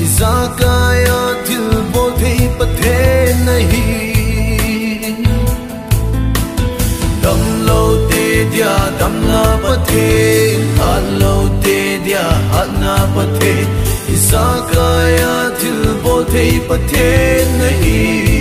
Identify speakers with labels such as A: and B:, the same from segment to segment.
A: izakaya til bothi pathe nahi dam lo te dia dam na pathe halo te dia hana pathe izakaya til bothi pathe nahi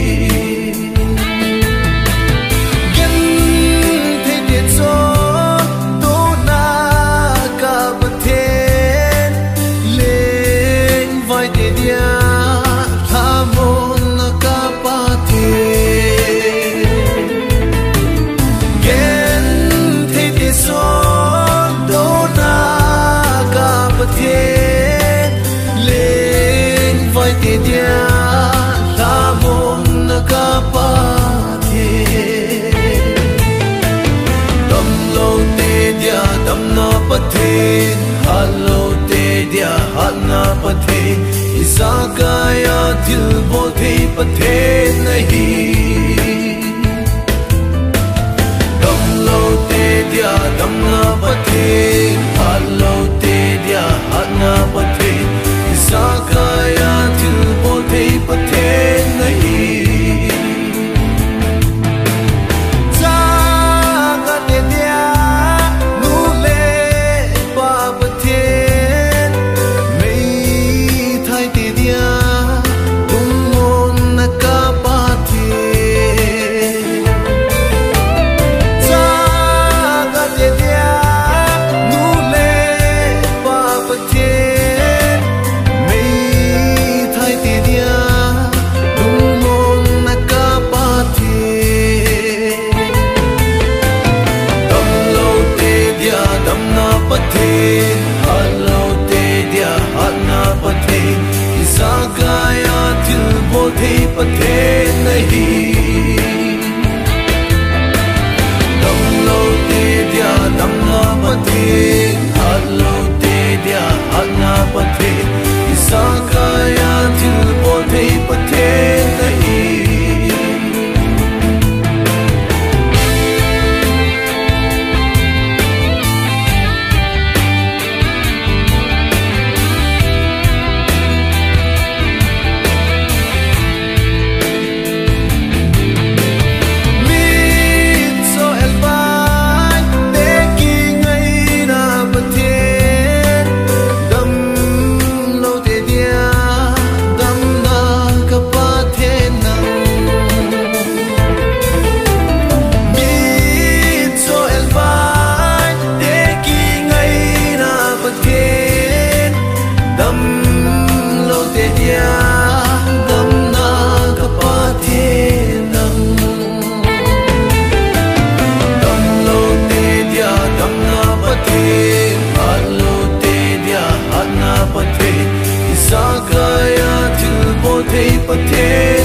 A: halo te dia hana pathe izakaya til bothi pathe nahi dam lo te dia dam na pathe halo te dia hana pathe izakaya til bothi pathe nahi pathe nahi dam lo te dia dam na pathe halo te dia hana pathe izakaya til bothi pathe nahi pathe